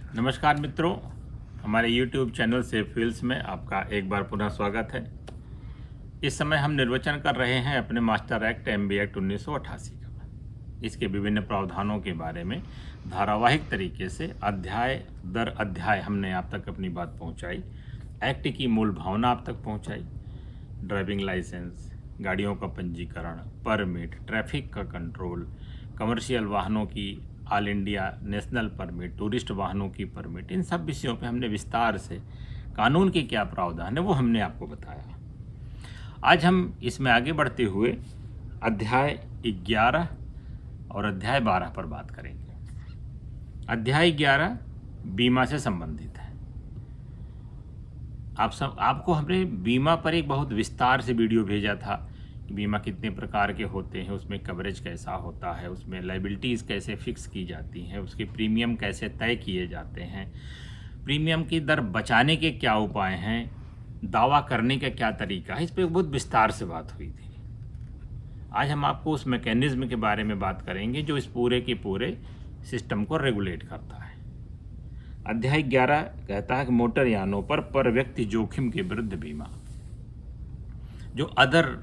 नमस्कार मित्रों, हमारे YouTube चैनल सेफ व्हील्स में आपका एक बार पुनः स्वागत है। इस समय हम निर्वचन कर रहे हैं अपने मास्टर एक्ट MB एक्ट 1988 का। इसके विभिन्न प्रावधानों के बारे में धारावाहिक तरीके से अध्याय दर अध्याय हमने आप तक अपनी बात पहुंचाई। एक्ट की मूल भावना आप तक पहुंचाई। ड्राइविंग लाइसेंस, गाड़ियों का पंजीकरण, परमिट, ट्रैफिक का कंट्रोल, कमर्शियल वाहनों की all India national permit, tourist वाहनों की परमिट, इन सब विषयों पे हमने विस्तार से कानून के क्या प्रावधान है वो हमने आपको बताया। आज हम इसमें आगे बढ़ते हुए अध्याय 11 और अध्याय 12 पर बात करेंगे। अध्याय 11 बीमा से संबंधित है। आपको हमने बीमा पर एक बहुत विस्तार से वीडियो भेजा था कि बीमा कितने प्रकार के होते हैं, उसमें कवरेज कैसा होता है, उसमें लायबिलिटीज़ कैसे फिक्स की जाती हैं, उसके प्रीमियम कैसे तय किए जाते हैं, प्रीमियम की दर बचाने के क्या उपाय हैं, दावा करने का क्या तरीका है। इस पर बहुत विस्तार से बात हुई थी। आज हम आपको उस मैकेनिज्म के बारे में बात करेंगे जो इस पूरे के पूरे सिस्टम को रेगुलेट करता है। अध्याय 11 कहता है कि मोटर यानों पर व्यक्ति जोखिम के विरुद्ध बीमा। जो अदर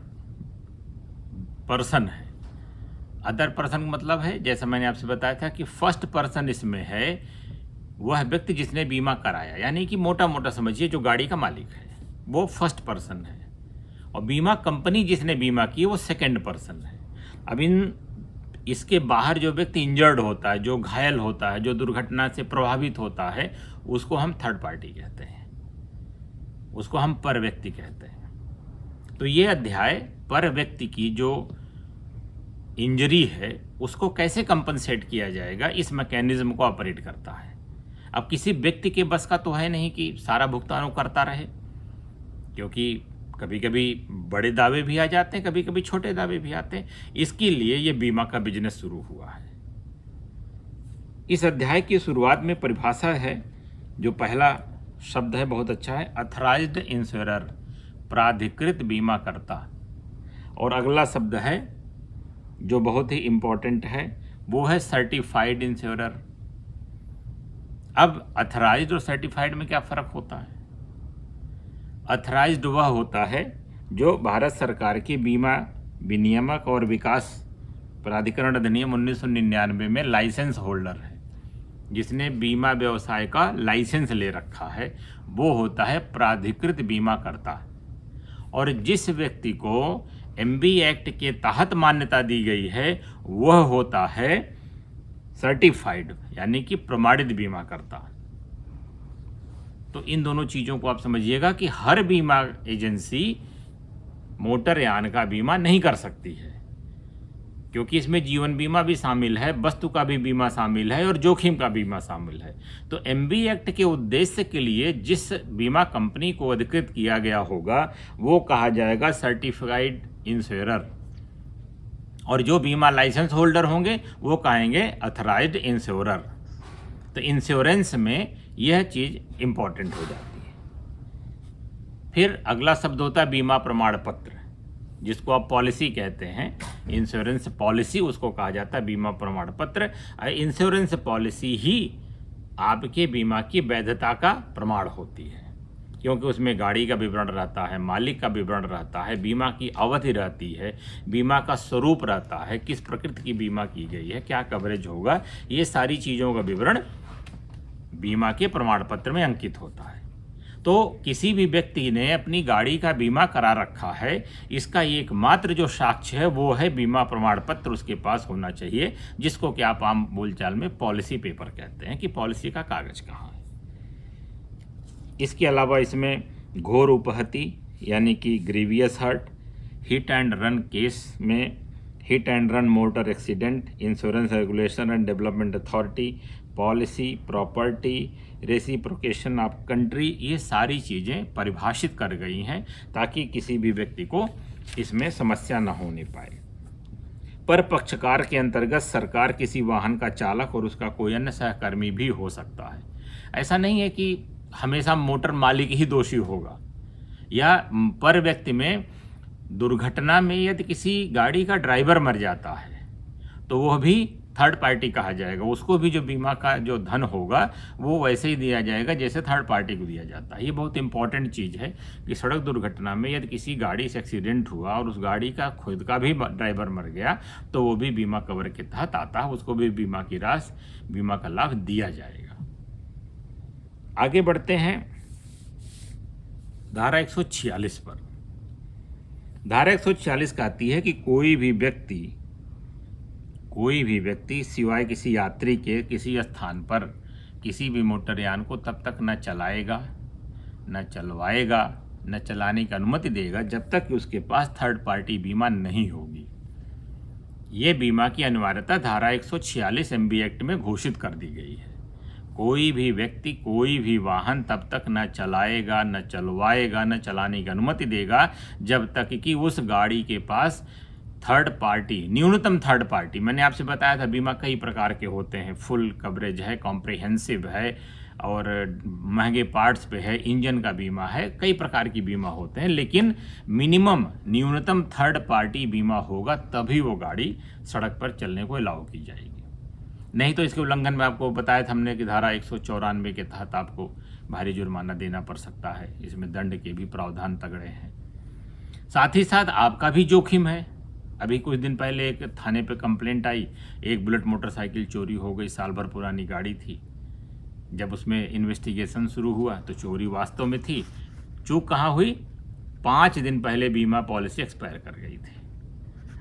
पर्सन है, अदर पर्सन मतलब है, जैसा मैंने आपसे बताया था कि फर्स्ट पर्सन इसमें है वह व्यक्ति जिसने बीमा कराया, यानी कि मोटा मोटा समझिए जो गाड़ी का मालिक है वो फर्स्ट पर्सन है, और बीमा कंपनी जिसने बीमा की वो सेकंड पर्सन है। अब इसके बाहर जो व्यक्ति इंजर्ड होता है, जो घायल होता है, जो दुर्घटना से प्रभावित होता है, उसको हम थर्ड पार्टी कहते हैं, उसको हम पर व्यक्ति कहते हैं। तो ये अध्याय पर व्यक्ति की जो इंजरी है उसको कैसे कंपनसेट किया जाएगा इस मैकेनिज्म को ऑपरेट करता है। अब किसी व्यक्ति के बस का तो है नहीं कि सारा भुगतान वो करता रहे, क्योंकि कभी कभी बड़े दावे भी आ जाते हैं, कभी कभी छोटे दावे भी आते हैं। इसके लिए ये बीमा का बिजनेस शुरू हुआ है। इस अध्याय की शुरुआत में परिभाषा है, जो पहला शब्द है बहुत अच्छा है, अथराइज्ड इंश्योरर, प्राधिकृत बीमा करता। और अगला शब्द है जो बहुत ही इंपॉर्टेंट है, वो है सर्टिफाइड इंश्योरर। अब अथराइज्ड और सर्टिफाइड में क्या फ़र्क होता है? अथराइज्ड वह होता है जो भारत सरकार की बीमा विनियामक और विकास प्राधिकरण अधिनियम 1999 में लाइसेंस होल्डर है, जिसने बीमा व्यवसाय का लाइसेंस ले रखा है, वो होता है प्राधिकृत बीमा करता। और जिस व्यक्ति को MB एक्ट के तहत मान्यता दी गई है वह होता है सर्टिफाइड, यानी कि प्रमाणित बीमा करता। तो इन दोनों चीज़ों को आप समझिएगा कि हर बीमा एजेंसी मोटर यान का बीमा नहीं कर सकती है, क्योंकि इसमें जीवन बीमा भी शामिल है, वस्तु का भी बीमा शामिल है और जोखिम का बीमा शामिल है। तो MB एक्ट के उद्देश्य के लिए जिस बीमा कंपनी को अधिकृत किया गया होगा वो कहा जाएगा सर्टिफाइड इंश्योरर, और जो बीमा लाइसेंस होल्डर होंगे वो कहेंगे अथराइज्ड इंश्योरर। तो इंश्योरेंस में यह चीज़ इंपॉर्टेंट हो जाती है। फिर अगला शब्द होता है बीमा प्रमाण पत्र, जिसको आप पॉलिसी कहते हैं। इंश्योरेंस पॉलिसी उसको कहा जाता है बीमा प्रमाण पत्र। इंश्योरेंस पॉलिसी ही आपके बीमा की वैधता का प्रमाण होती है, क्योंकि उसमें गाड़ी का विवरण रहता है, मालिक का विवरण रहता है, बीमा की अवधि रहती है, बीमा का स्वरूप रहता है, किस प्रकृति की बीमा की गई है, क्या कवरेज होगा, ये सारी चीज़ों का विवरण बीमा के प्रमाण पत्र में अंकित होता है। तो किसी भी व्यक्ति ने अपनी गाड़ी का बीमा करा रखा है, इसका एकमात्र जो साक्ष्य है वो है बीमा प्रमाण पत्र उसके पास होना चाहिए, जिसको कि आप आम बोलचाल में पॉलिसी पेपर कहते हैं, कि पॉलिसी का कागज कहाँ है। इसके अलावा इसमें घोर उपहति यानी कि grievous hurt, hit and run case में hit and run motor accident, insurance regulation and development authority, policy, property, reciprocation of country, ये सारी चीज़ें परिभाषित कर गई हैं ताकि किसी भी व्यक्ति को इसमें समस्या न होने पाए। पर पक्षकार के अंतर्गत सरकार किसी वाहन का चालक और उसका कोई अन्य सहकर्मी भी हो सकता है। ऐसा नहीं है कि हमेशा मोटर मालिक ही दोषी होगा, या पर व्यक्ति में दुर्घटना में यदि किसी गाड़ी का ड्राइवर मर जाता है तो वह भी थर्ड पार्टी कहा जाएगा, उसको भी जो बीमा का जो धन होगा वो वैसे ही दिया जाएगा जैसे थर्ड पार्टी को दिया जाता है। ये बहुत इंपॉर्टेंट चीज़ है कि सड़क दुर्घटना में यदि किसी गाड़ी से एक्सीडेंट हुआ और उस गाड़ी का खुद का भी ड्राइवर मर गया तो वो भी बीमा कवर के तहत आता है, उसको भी बीमा की राशि, बीमा का लाभ दिया जाएगा। आगे बढ़ते हैं धारा 146 पर। धारा 146 कहती है कि कोई भी व्यक्ति सिवाय किसी यात्री के किसी स्थान पर किसी भी मोटरयान को तब तक न चलाएगा, न चलवाएगा, न चलाने की अनुमति देगा जब तक कि उसके पास थर्ड पार्टी बीमा नहीं होगी। ये बीमा की अनिवार्यता धारा 146 MB एक्ट में घोषित कर दी गई है। कोई भी व्यक्ति कोई भी वाहन तब तक न चलाएगा, न चलवाएगा, न चलाने की अनुमति देगा जब तक कि उस गाड़ी के पास थर्ड पार्टी, न्यूनतम थर्ड पार्टी, मैंने आपसे बताया था बीमा कई प्रकार के होते हैं, फुल कवरेज है, कॉम्प्रिहेंसिव है और महंगे पार्ट्स पे है, इंजन का बीमा है, कई प्रकार की बीमा होते हैं, लेकिन मिनिमम न्यूनतम थर्ड पार्टी बीमा होगा तभी वो गाड़ी सड़क पर चलने को अलाउ की जाएगी। नहीं तो इसके उल्लंघन में आपको बताया था हमने कि धारा 194 के तहत आपको भारी जुर्माना देना पड़ सकता है। इसमें दंड के भी प्रावधान तगड़े हैं। साथ ही साथ आपका भी जोखिम है। अभी कुछ दिन पहले एक थाने पे कंप्लेंट आई, एक बुलेट मोटरसाइकिल चोरी हो गई, साल भर पुरानी गाड़ी थी। जब उसमें इन्वेस्टिगेशन शुरू हुआ तो चोरी वास्तव में थी। चूक कहाँ हुई? 5 दिन पहले बीमा पॉलिसी एक्सपायर कर गई थी।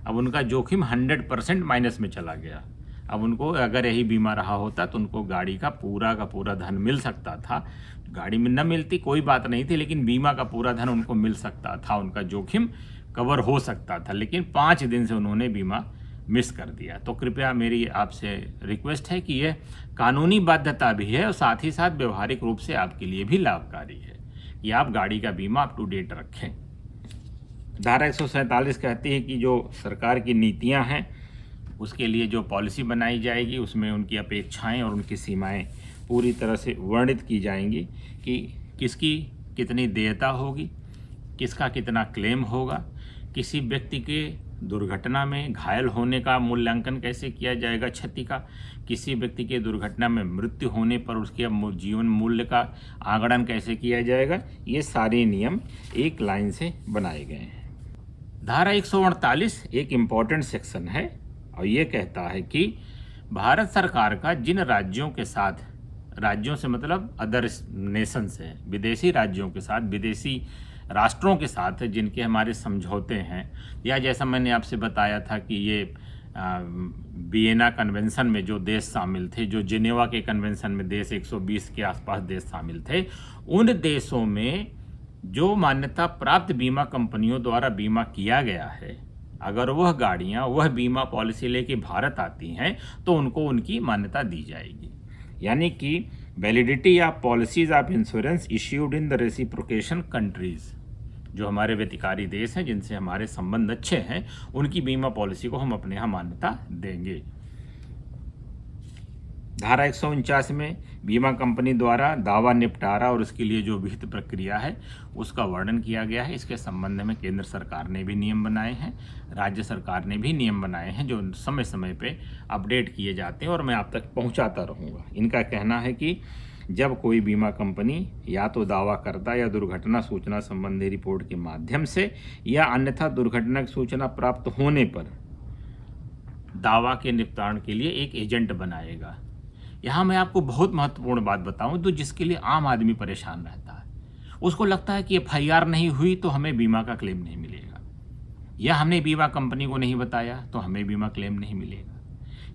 अब उनका जोखिम 100% माइनस में चला गया। अब उनको अगर यही बीमा रहा होता तो उनको गाड़ी का पूरा धन मिल सकता था। गाड़ी में न मिलती कोई बात नहीं थी, लेकिन बीमा का पूरा धन उनको मिल सकता था, उनका जोखिम कवर हो सकता था। लेकिन 5 दिन से उन्होंने बीमा मिस कर दिया। तो कृपया मेरी आपसे रिक्वेस्ट है कि यह कानूनी बाध्यता भी है और साथ ही साथ व्यवहारिक रूप से आपके लिए भी लाभकारी है कि आप गाड़ी का बीमा अप टू डेट रखें। धारा 147 कहती है कि जो सरकार की नीतियां हैं उसके लिए जो पॉलिसी बनाई जाएगी उसमें उनकी अपेक्षाएं और उनकी सीमाएं पूरी तरह से वर्णित की जाएंगी कि किसकी कितनी देयता होगी, किसका कितना क्लेम होगा, किसी व्यक्ति के दुर्घटना में घायल होने का मूल्यांकन कैसे किया जाएगा, क्षति का, किसी व्यक्ति के दुर्घटना में मृत्यु होने पर उसके जीवन मूल्य का आंकड़न कैसे किया जाएगा। ये सारे नियम एक लाइन से बनाए गए हैं। धारा 148 एक इम्पॉर्टेंट सेक्शन है और ये कहता है कि भारत सरकार का जिन राज्यों के साथ, राज्यों से मतलब अदर नेशन से, विदेशी राज्यों के साथ, विदेशी राष्ट्रों के साथ जिनके हमारे समझौते हैं, या जैसा मैंने आपसे बताया था कि ये वियना कन्वेंशन में जो देश शामिल थे, जो जिनेवा के कन्वेंशन में देश 120 के आसपास देश शामिल थे, उन देशों में जो मान्यता प्राप्त बीमा कंपनियों द्वारा बीमा किया गया है, अगर वह गाड़ियां वह बीमा पॉलिसी लेके भारत आती हैं तो उनको उनकी मान्यता दी जाएगी। यानी कि validity of policies of insurance issued in the reciprocation countries, जो हमारे व्यतिकारी देश हैं जिनसे हमारे संबंध अच्छे हैं, उनकी बीमा पॉलिसी को हम अपने यहाँ मान्यता देंगे। धारा 149 में बीमा कंपनी द्वारा दावा निपटारा और उसके लिए जो विहित प्रक्रिया है उसका वर्णन किया गया है। इसके संबंध में केंद्र सरकार ने भी नियम बनाए हैं, राज्य सरकार ने भी नियम बनाए हैं जो समय समय पे अपडेट किए जाते हैं और मैं आप तक पहुंचाता रहूँगा। इनका कहना है कि जब कोई बीमा कंपनी या तो दावा करता या दुर्घटना सूचना संबंधी रिपोर्ट के माध्यम से या अन्यथा दुर्घटना की सूचना प्राप्त होने पर दावा के निपटान के लिए एक एजेंट बनाएगा। यहाँ मैं आपको बहुत महत्वपूर्ण बात बताऊं तो जिसके लिए आम आदमी परेशान रहता है। उसको लगता है कि FIR नहीं हुई तो हमें बीमा का क्लेम नहीं मिलेगा, या हमने बीमा कंपनी को नहीं बताया तो हमें बीमा क्लेम नहीं मिलेगा।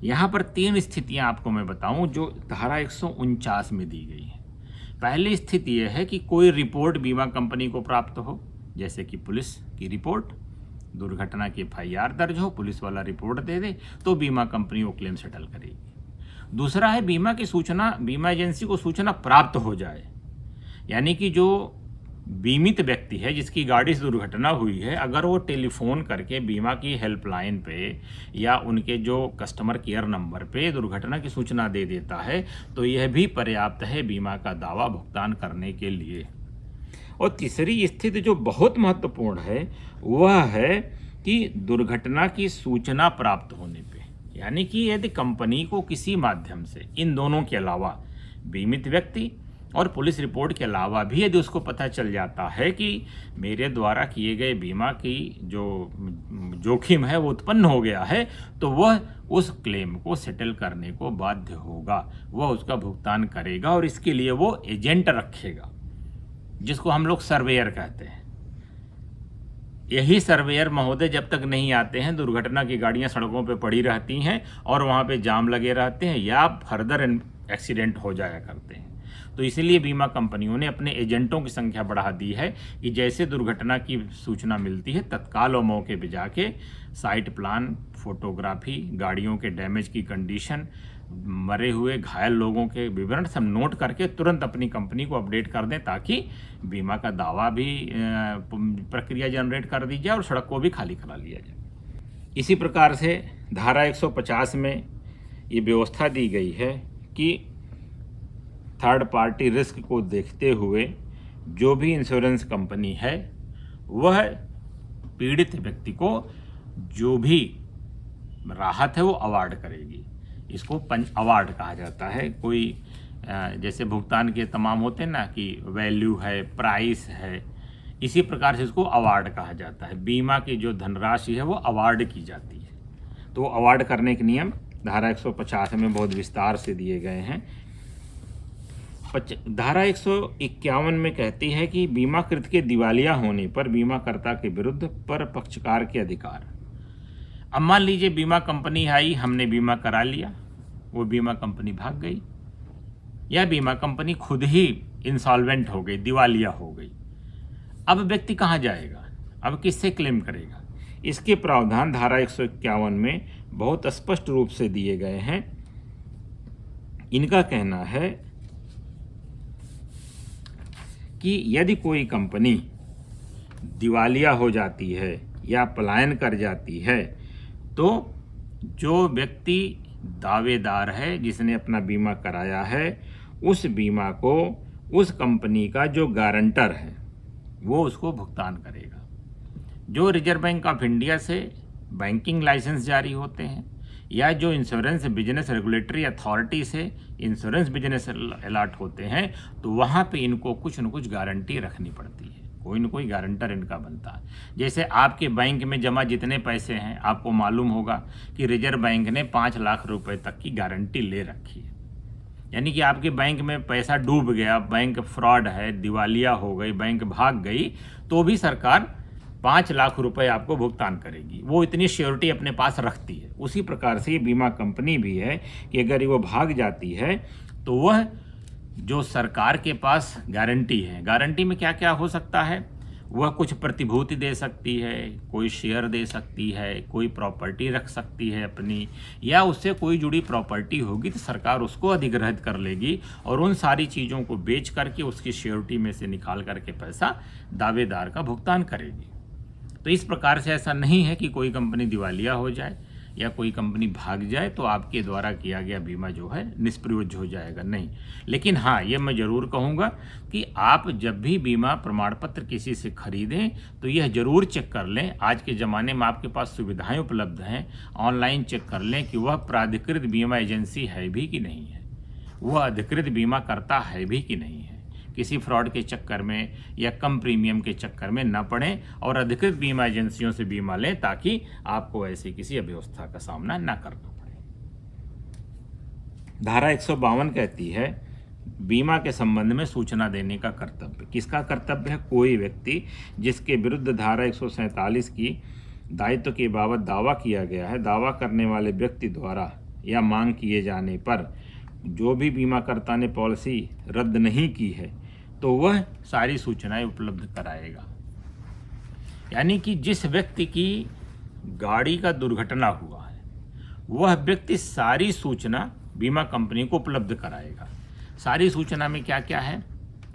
यहाँ पर 3 स्थितियाँ आपको मैं बताऊं जो धारा 149 में दी गई हैं। पहली स्थिति यह है कि कोई रिपोर्ट बीमा कंपनी को प्राप्त हो, जैसे कि पुलिस की रिपोर्ट, दुर्घटना की FIR दर्ज हो, पुलिस वाला रिपोर्ट दे दे तो बीमा कंपनी वो क्लेम सेटल करेगी। दूसरा है बीमा की सूचना, बीमा एजेंसी को सूचना प्राप्त हो जाए, यानी कि जो बीमित व्यक्ति है जिसकी गाड़ी से दुर्घटना हुई है, अगर वो टेलीफोन करके बीमा की हेल्पलाइन पे या उनके जो कस्टमर केयर नंबर पे दुर्घटना की सूचना दे देता है तो यह भी पर्याप्त है बीमा का दावा भुगतान करने के लिए। और तीसरी स्थिति जो बहुत महत्वपूर्ण है वह है कि दुर्घटना की सूचना प्राप्त होने पे, यानी कि यदि कंपनी को किसी माध्यम से इन दोनों के अलावा बीमित व्यक्ति और पुलिस रिपोर्ट के अलावा भी यदि उसको पता चल जाता है कि मेरे द्वारा किए गए बीमा की जो जोखिम है वो उत्पन्न हो गया है, तो वह उस क्लेम को सेटल करने को बाध्य होगा, वह उसका भुगतान करेगा और इसके लिए वो एजेंट रखेगा, जिसको हम लोग सर्वेयर कहते हैं। यही सर्वेयर महोदय जब तक नहीं आते हैं, दुर्घटना की गाड़ियां सड़कों पे पड़ी रहती हैं और वहाँ पे जाम लगे रहते हैं या फर्दर एक्सीडेंट हो जाया करते हैं। तो इसलिए बीमा कंपनियों ने अपने एजेंटों की संख्या बढ़ा दी है कि जैसे दुर्घटना की सूचना मिलती है तत्काल और मौके पर जाके साइट प्लान, फोटोग्राफी, गाड़ियों के डैमेज की कंडीशन, मरे हुए घायल लोगों के विवरण सब नोट करके तुरंत अपनी कंपनी को अपडेट कर दें, ताकि बीमा का दावा भी प्रक्रिया जनरेट कर दी जाए और सड़क को भी खाली करा लिया जाए। इसी प्रकार से धारा 150 में ये व्यवस्था दी गई है कि थर्ड पार्टी रिस्क को देखते हुए जो भी इंश्योरेंस कंपनी है वह पीड़ित व्यक्ति को जो भी राहत है वो अवार्ड करेगी। इसको पंच अवार्ड कहा जाता है। कोई जैसे भुगतान के तमाम होते हैं ना कि वैल्यू है, प्राइस है, इसी प्रकार से इसको अवार्ड कहा जाता है। बीमा की जो धनराशि है वो अवार्ड की जाती है। तो अवार्ड करने के नियम धारा 150 में बहुत विस्तार से दिए गए हैं। धारा 151 में कहती है कि बीमाकृत के दिवालिया होने पर बीमाकर्ता के विरुद्ध पर पक्षकार के अधिकार। अब मान लीजिए बीमा कंपनी आई, हमने बीमा करा लिया, वो बीमा कंपनी भाग गई या बीमा कंपनी खुद ही इंसॉल्वेंट हो गई, दिवालिया हो गई। अब व्यक्ति कहाँ जाएगा? अब किससे क्लेम करेगा? इसके प्रावधान धारा 151 में बहुत स्पष्ट रूप से दिए गए हैं। इनका कहना है कि यदि कोई कंपनी दिवालिया हो जाती है या पलायन कर जाती है, तो जो व्यक्ति दावेदार है जिसने अपना बीमा कराया है, उस बीमा को उस कंपनी का जो गारंटर है वो उसको भुगतान करेगा। जो रिजर्व बैंक ऑफ इंडिया से बैंकिंग लाइसेंस जारी होते हैं या जो इंश्योरेंस बिजनेस रेगुलेटरी अथॉरिटी से इंश्योरेंस बिजनेस अलॉट होते हैं, तो वहाँ पे इनको कुछ न कुछ गारंटी रखनी पड़ती है, कोई न कोई गारंटर इनका बनता है। जैसे आपके बैंक में जमा जितने पैसे हैं, आपको मालूम होगा कि रिजर्व बैंक ने 5 लाख रुपए तक की गारंटी ले रखी है। यानी कि आपके बैंक में पैसा डूब गया, बैंक फ्रॉड है, दिवालिया हो गई, बैंक भाग गई, तो भी सरकार 5 लाख रुपए आपको भुगतान करेगी। वो इतनी श्योरिटी अपने पास रखती है। उसी प्रकार से ये बीमा कंपनी भी है कि अगर वो भाग जाती है तो वह जो सरकार के पास गारंटी है, गारंटी में क्या क्या हो सकता है, वह कुछ प्रतिभूति दे सकती है, कोई शेयर दे सकती है, कोई प्रॉपर्टी रख सकती है अपनी, या उससे कोई जुड़ी प्रॉपर्टी होगी तो सरकार उसको अधिग्रहित कर लेगी और उन सारी चीज़ों को बेच करके उसकी श्योरिटी में से निकाल करके पैसा दावेदार का भुगतान करेगी। तो इस प्रकार से ऐसा नहीं है कि कोई कंपनी दिवालिया हो जाए या कोई कंपनी भाग जाए तो आपके द्वारा किया गया बीमा जो है निष्प्रयोज्य हो जाएगा, नहीं। लेकिन हाँ, ये मैं ज़रूर कहूँगा कि आप जब भी बीमा प्रमाण पत्र किसी से खरीदें तो यह ज़रूर चेक कर लें, आज के ज़माने में आपके पास सुविधाएं उपलब्ध हैं, ऑनलाइन चेक कर लें कि वह प्राधिकृत बीमा एजेंसी है भी कि नहीं है, वह अधिकृत बीमा करता है भी कि नहीं है। किसी फ्रॉड के चक्कर में या कम प्रीमियम के चक्कर में न पड़ें और अधिकृत बीमा एजेंसियों से बीमा लें, ताकि आपको ऐसी किसी अव्यवस्था का सामना न करना पड़े। धारा 152 कहती है बीमा के संबंध में सूचना देने का कर्तव्य। किसका कर्तव्य है? कोई व्यक्ति जिसके विरुद्ध धारा 147 की दायित्व के बाबत दावा किया गया है, दावा करने वाले व्यक्ति द्वारा या मांग किए जाने पर जो भी बीमाकर्ता ने पॉलिसी रद्द नहीं की है तो वह सारी सूचनाएं उपलब्ध कराएगा। यानी कि जिस व्यक्ति की गाड़ी का दुर्घटना हुआ है वह व्यक्ति सारी सूचना बीमा कंपनी को उपलब्ध कराएगा। सारी सूचना में क्या क्या है?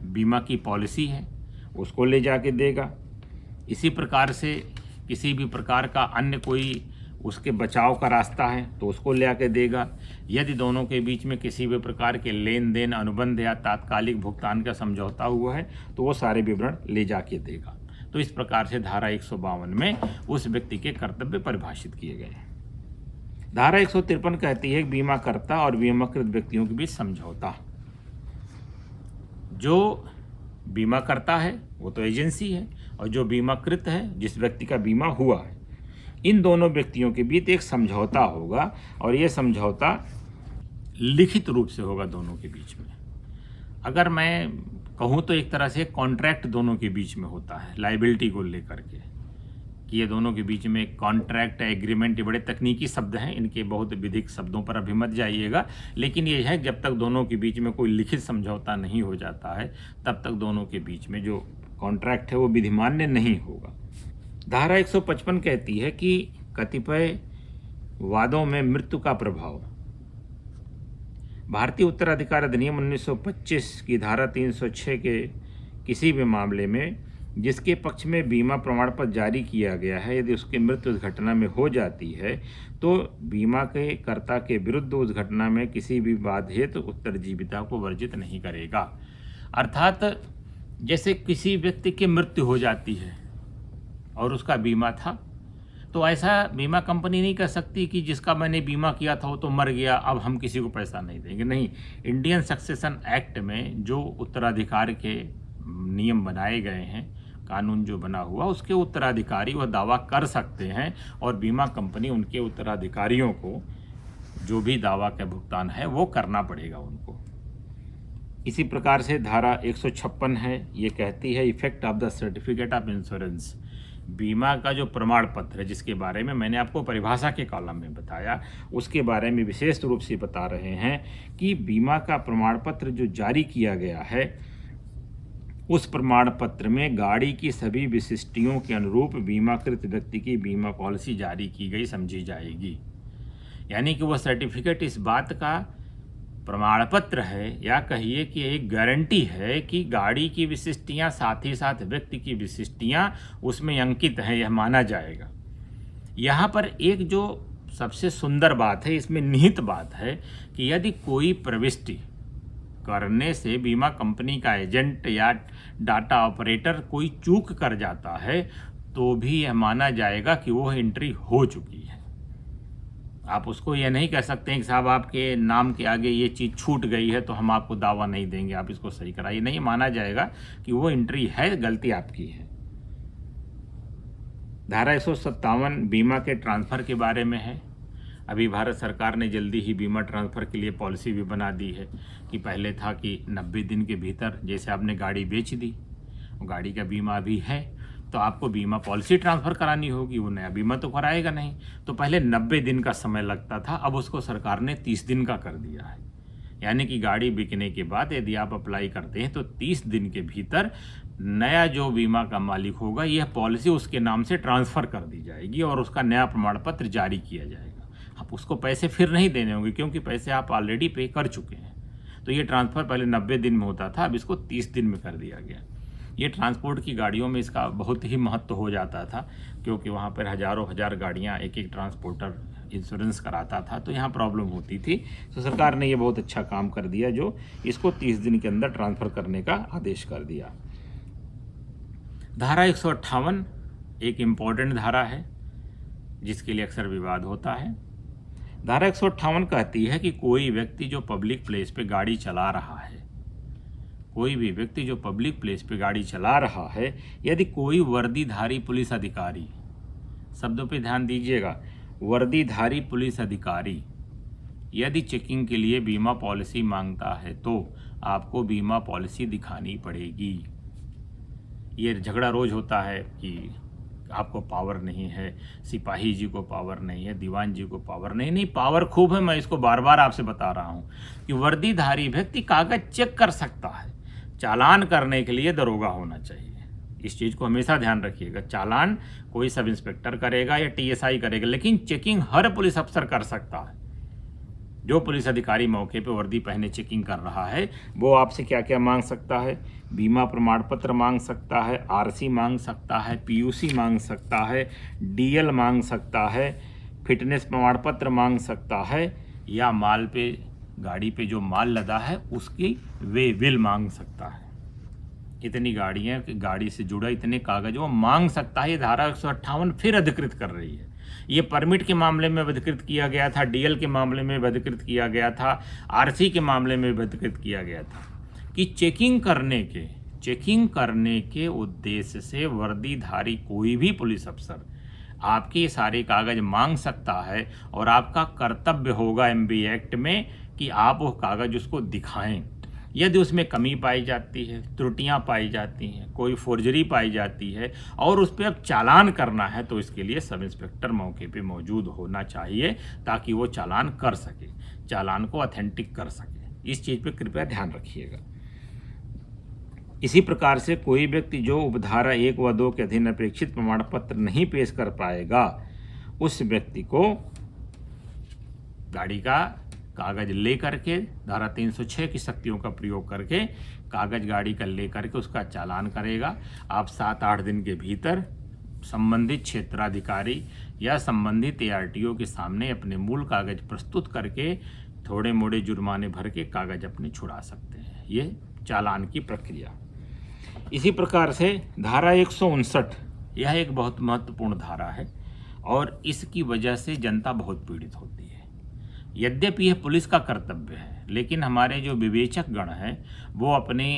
बीमा की पॉलिसी है, उसको ले जाके देगा। इसी प्रकार से किसी भी प्रकार का अन्य कोई उसके बचाव का रास्ता है तो उसको ले आके देगा। यदि दोनों के बीच में किसी भी प्रकार के लेन देन, अनुबंध या तात्कालिक भुगतान का समझौता हुआ है तो वो सारे विवरण ले जाके देगा। तो इस प्रकार से धारा 152 में उस व्यक्ति के कर्तव्य परिभाषित किए गए हैं। धारा 153 कहती है कि बीमाकर्ता और बीमाकृत व्यक्तियों के बीच समझौता। जो बीमा करता है वो तो एजेंसी है, और जो बीमाकृत है, जिस व्यक्ति का बीमा हुआ है, इन दोनों व्यक्तियों के बीच एक समझौता होगा, और ये समझौता लिखित रूप से होगा दोनों के बीच में। अगर मैं कहूँ तो एक तरह से कॉन्ट्रैक्ट दोनों के बीच में होता है लाइबिलिटी को लेकर के, कि ये दोनों के बीच में कॉन्ट्रैक्ट एग्रीमेंट, ये बड़े तकनीकी शब्द हैं, इनके बहुत विधिक शब्दों पर अभी मत जाइएगा, लेकिन ये है जब तक दोनों के बीच में कोई लिखित समझौता नहीं हो जाता है तब तक दोनों के बीच में जो कॉन्ट्रैक्ट है वो विधिमान्य नहीं होगा। धारा 155 कहती है कि कतिपय वादों में मृत्यु का प्रभाव। भारतीय उत्तराधिकार अधिनियम 1925 की धारा 306 के किसी भी मामले में जिसके पक्ष में बीमा प्रमाण पत्र जारी किया गया है, यदि उसकी मृत्यु उस घटना में हो जाती है तो बीमा के कर्ता के विरुद्ध उस घटना में किसी भी वाद हेतु उत्तरजीविता को वर्जित नहीं करेगा। अर्थात जैसे किसी व्यक्ति की मृत्यु हो जाती है और उसका बीमा था, तो ऐसा बीमा कंपनी नहीं कर सकती कि जिसका मैंने बीमा किया था वो तो मर गया, अब हम किसी को पैसा नहीं देंगे। नहीं, इंडियन सक्सेशन एक्ट में जो उत्तराधिकार के नियम बनाए गए हैं, कानून जो बना हुआ, उसके उत्तराधिकारी वह दावा कर सकते हैं, और बीमा कंपनी उनके उत्तराधिकारियों को जो भी दावा का भुगतान है वो करना पड़ेगा उनको। इसी प्रकार से धारा 156 है, ये कहती है effect of the certificate of insurance. बीमा का जो प्रमाण पत्र है, जिसके बारे में मैंने आपको परिभाषा के कॉलम में बताया, उसके बारे में विशेष रूप से बता रहे हैं कि बीमा का प्रमाण पत्र जो जारी किया गया है, उस प्रमाण पत्र में गाड़ी की सभी विशिष्टियों के अनुरूप बीमाकृत व्यक्ति की बीमा पॉलिसी जारी की गई समझी जाएगी। यानी कि वह सर्टिफिकेट इस बात का प्रमाण पत्र है, या कहिए कि एक गारंटी है कि गाड़ी की विशिष्टियां साथ ही साथ व्यक्ति की विशिष्टियां उसमें अंकित हैं, यह माना जाएगा। यहाँ पर एक जो सबसे सुंदर बात है, इसमें निहित बात है कि यदि कोई प्रविष्टि करने से बीमा कंपनी का एजेंट या डाटा ऑपरेटर कोई चूक कर जाता है, तो भी यह माना जाएगा कि वो एंट्री हो चुकी है। आप उसको यह नहीं कह सकते हैं कि साहब आपके नाम के आगे ये चीज़ छूट गई है तो हम आपको दावा नहीं देंगे, आप इसको सही कराइए। नहीं, माना जाएगा कि वो एंट्री है, गलती आपकी है। धारा 157 बीमा के ट्रांसफ़र के बारे में है। अभी भारत सरकार ने जल्दी ही बीमा ट्रांसफ़र के लिए पॉलिसी भी बना दी है कि पहले था कि 90 दिन के भीतर, जैसे आपने गाड़ी बेच दी, गाड़ी का बीमा अभी है तो आपको बीमा पॉलिसी ट्रांसफ़र करानी होगी, वो नया बीमा तो कराएगा नहीं। तो पहले 90 दिन का समय लगता था, अब उसको सरकार ने 30 दिन का कर दिया है। यानी कि गाड़ी बिकने के बाद यदि आप अप्लाई करते हैं तो 30 दिन के भीतर नया जो बीमा का मालिक होगा, यह पॉलिसी उसके नाम से ट्रांसफ़र कर दी जाएगी और उसका नया प्रमाण पत्र जारी किया जाएगा। आप उसको पैसे फिर नहीं देने होंगे, क्योंकि पैसे आप ऑलरेडी पे कर चुके हैं। तो ये ट्रांसफ़र पहले 90 दिन में होता था, अब इसको 30 दिन में कर दिया गया। ये ट्रांसपोर्ट की गाड़ियों में इसका बहुत ही महत्व हो जाता था, क्योंकि वहाँ पर हज़ारों हज़ार गाड़ियाँ एक एक ट्रांसपोर्टर इंश्योरेंस कराता था, तो यहाँ प्रॉब्लम होती थी। तो सरकार ने ये बहुत अच्छा काम कर दिया, जो इसको 30 दिन के अंदर ट्रांसफ़र करने का आदेश कर दिया। धारा 158 एक इम्पॉर्टेंट धारा है जिसके लिए अक्सर विवाद होता है। धारा 158 कहती है कि कोई व्यक्ति जो पब्लिक प्लेस पे गाड़ी चला रहा है, कोई भी व्यक्ति जो पब्लिक प्लेस पे गाड़ी चला रहा है, यदि कोई वर्दीधारी पुलिस अधिकारी, शब्दों पे ध्यान दीजिएगा, वर्दीधारी पुलिस अधिकारी यदि चेकिंग के लिए बीमा पॉलिसी मांगता है तो आपको बीमा पॉलिसी दिखानी पड़ेगी। ये झगड़ा रोज होता है कि आपको पावर नहीं है, सिपाही जी को पावर नहीं है, दीवान जी को पावर नहीं, पावर खूब है। मैं इसको बार बार आपसे बता रहा हूँ कि वर्दीधारी व्यक्ति कागज चेक कर सकता है। चालान करने के लिए दरोगा होना चाहिए, इस चीज़ को हमेशा ध्यान रखिएगा। चालान कोई सब इंस्पेक्टर करेगा या टीएसआई करेगा, लेकिन चेकिंग हर पुलिस अफसर कर सकता है। जो पुलिस अधिकारी मौके पे वर्दी पहने चेकिंग कर रहा है, वो आपसे क्या क्या मांग सकता है? बीमा प्रमाण पत्र मांग सकता है, आरसी मांग सकता है, पीयूसी मांग सकता है, डीएल मांग सकता है, फिटनेस प्रमाण पत्र मांग सकता है, या माल पे, गाड़ी पे जो माल लदा है उसकी वे बिल मांग सकता है। इतनी गाड़ियाँ, गाड़ी से जुड़ा इतने कागज वो मांग सकता है। ये धारा 158 फिर अधिकृत कर रही है ये परमिट के मामले में विधिकृत किया गया था, डीएल के मामले में विधिकृत किया गया था, आरसी के मामले में विधिकृत किया गया था कि चेकिंग करने के उद्देश्य से वर्दीधारी कोई भी पुलिस अफसर आपके सारे कागज मांग सकता है और आपका कर्तव्य होगा एमबी एक्ट में कि आप वो कागज उसको दिखाएं। यदि उसमें कमी पाई जाती है, त्रुटियां पाई जाती हैं, कोई फोर्जरी पाई जाती है और उस पर अब चालान करना है तो इसके लिए सब इंस्पेक्टर मौके पे मौजूद होना चाहिए ताकि वो चालान कर सके, चालान को ऑथेंटिक कर सके। इस चीज़ पे कृपया ध्यान रखिएगा। इसी प्रकार से कोई व्यक्ति जो उपधारा 1 व 2 के अधीन अपेक्षित प्रमाण पत्र नहीं पेश कर पाएगा, उस व्यक्ति को गाड़ी का कागज ले करके धारा 306 की शक्तियों का प्रयोग करके कागज गाड़ी का ले करके उसका चालान करेगा। आप 7-8 दिन के भीतर संबंधित क्षेत्राधिकारी या संबंधित एआरटीओ के सामने अपने मूल कागज प्रस्तुत करके थोड़े मोड़े जुर्माने भर के कागज अपने छुड़ा सकते हैं। ये चालान की प्रक्रिया। इसी प्रकार से धारा 159 यह एक बहुत महत्वपूर्ण धारा है और इसकी वजह से जनता बहुत पीड़ित होती है। यद्यपि यह पुलिस का कर्तव्य है, लेकिन हमारे जो विवेचक गण हैं वो अपने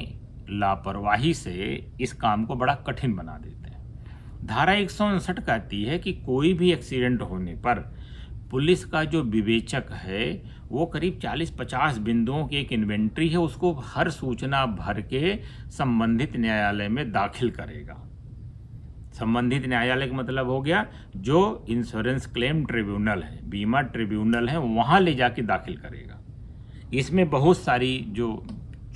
लापरवाही से इस काम को बड़ा कठिन बना देते हैं। धारा 159 कहती है कि कोई भी एक्सीडेंट होने पर पुलिस का जो विवेचक है वो करीब 40-50 बिंदुओं की एक इन्वेंट्री है, उसको हर सूचना भर के संबंधित न्यायालय में दाखिल करेगा। संबंधित न्यायालय का मतलब हो गया जो इंश्योरेंस क्लेम ट्रिब्यूनल है, बीमा ट्रिब्यूनल है, वहाँ ले जाके दाखिल करेगा। इसमें बहुत सारी जो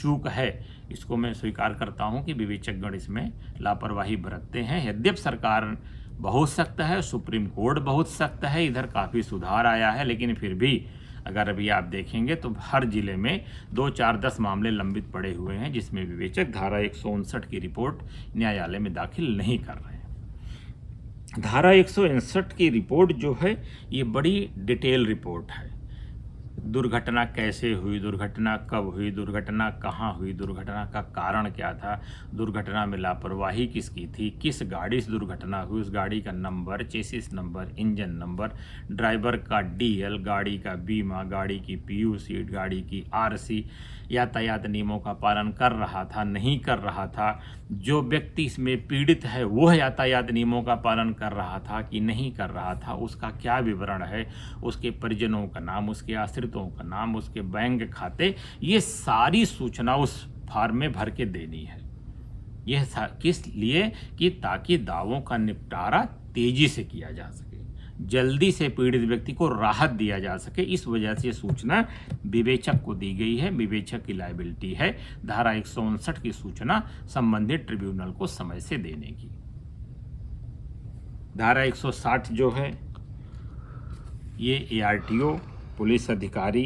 चूक है इसको मैं स्वीकार करता हूँ कि विवेचकगण इसमें लापरवाही बरतते हैं। यद्यपि सरकार बहुत सख्त है, सुप्रीम कोर्ट बहुत सख्त है, इधर काफ़ी सुधार आया है, लेकिन फिर भी अगर अभी आप देखेंगे तो हर जिले में 2-4-10 मामले लंबित पड़े हुए हैं जिसमें विवेचक धारा 159 की रिपोर्ट न्यायालय में दाखिल नहीं कर रहे हैं। धारा 159 की रिपोर्ट जो है ये बड़ी डिटेल रिपोर्ट है। दुर्घटना कैसे हुई, दुर्घटना कब हुई, दुर्घटना कहाँ हुई, दुर्घटना का कारण क्या था, दुर्घटना में लापरवाही किसकी थी, किस गाड़ी से दुर्घटना हुई, उस गाड़ी का number, chassis number, engine number, driver का डीएल, गाड़ी का बीमा, गाड़ी की पीयूसी, गाड़ी की आरसी, यातायात नियमों का पालन कर रहा था, नहीं कर रहा था, जो व्यक्ति इसमें पीड़ित है वह यातायात नियमों का पालन कर रहा था कि नहीं कर रहा था, उसका क्या विवरण है, उसके परिजनों का नाम, उसके आश्रितों का नाम, उसके बैंक खाते, ये सारी सूचना उस फॉर्म में भर के देनी है। यह किस लिए कि ताकि दावों का निपटारा तेजी से किया जा सके, जल्दी से पीड़ित व्यक्ति को राहत दिया जा सके। इस वजह से सूचना विवेचक को दी गई है। विवेचक की लायबिलिटी है धारा 159 की सूचना संबंधित ट्रिब्यूनल को समय से देने की। धारा 160 जो है ये एआरटीओ पुलिस अधिकारी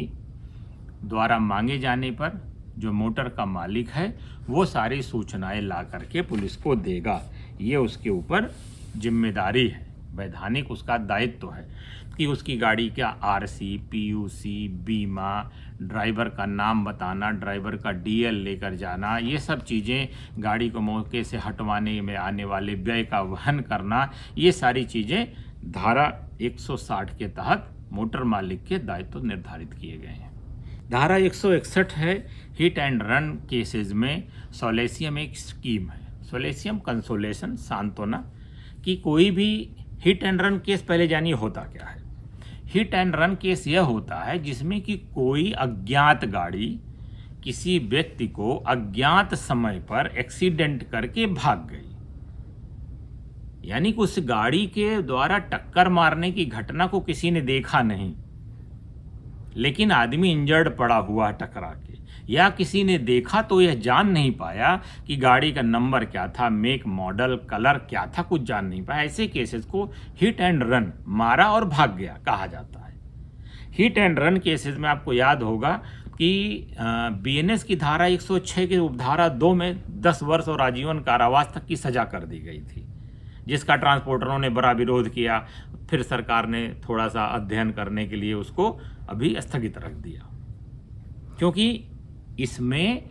द्वारा मांगे जाने पर जो मोटर का मालिक है वो सारी सूचनाएं ला करके पुलिस को देगा। ये उसके ऊपर जिम्मेदारी है, वैधानिक उसका दायित्व है कि उसकी गाड़ी का आरसी, पीयूसी, बीमा, ड्राइवर का नाम बताना, ड्राइवर का डीएल लेकर जाना, ये सब चीज़ें, गाड़ी को मौके से हटवाने में आने वाले व्यय का वहन करना, ये सारी चीज़ें धारा 160 के तहत मोटर मालिक के दायित्व निर्धारित किए गए हैं। धारा 161 है हिट एंड रन केसेस में सोलेसियम एक स्कीम है, सोलेसियम कंसोलेशन, सांत्वना, कि कोई भी हिट एंड रन केस पहले जानिए होता क्या है। हिट एंड रन केस यह होता है जिसमें कि कोई अज्ञात गाड़ी किसी व्यक्ति को अज्ञात समय पर एक्सीडेंट करके भाग गई, यानी कि उस गाड़ी के द्वारा टक्कर मारने की घटना को किसी ने देखा नहीं, लेकिन आदमी इंजर्ड पड़ा हुआ टकरा के, या किसी ने देखा तो यह जान नहीं पाया कि गाड़ी का नंबर क्या था, मेक, मॉडल, कलर क्या था, कुछ जान नहीं पाया। ऐसे केसेस को हिट एंड रन, मारा और भाग गया कहा जाता है। हिट एंड रन केसेस में आपको याद होगा कि बीएनएस की धारा 106 के उपधारा 2 में 10 वर्ष और आजीवन कारावास तक की सजा कर दी गई थी, जिसका ट्रांसपोर्टरों ने बड़ा विरोध किया। फिर सरकार ने थोड़ा सा अध्ययन करने के लिए उसको अभी स्थगित रख दिया, क्योंकि इसमें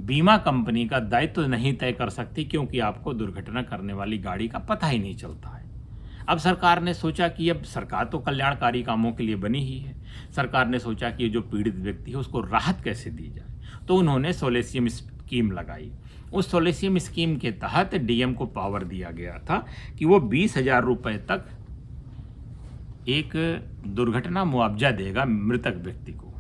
बीमा कंपनी का दायित्व नहीं तय कर सकती, क्योंकि आपको दुर्घटना करने वाली गाड़ी का पता ही नहीं चलता है। अब सरकार ने सोचा कि अब सरकार तो कल्याणकारी कामों के लिए बनी ही है, सरकार ने सोचा कि जो पीड़ित व्यक्ति है उसको राहत कैसे दी जाए, तो उन्होंने सोलेसियम स्कीम लगाई। उस सोलेसियम स्कीम के तहत डीएम को पावर दिया गया था कि वो 20,000 रुपये तक एक दुर्घटना मुआवजा देगा मृतक व्यक्ति को।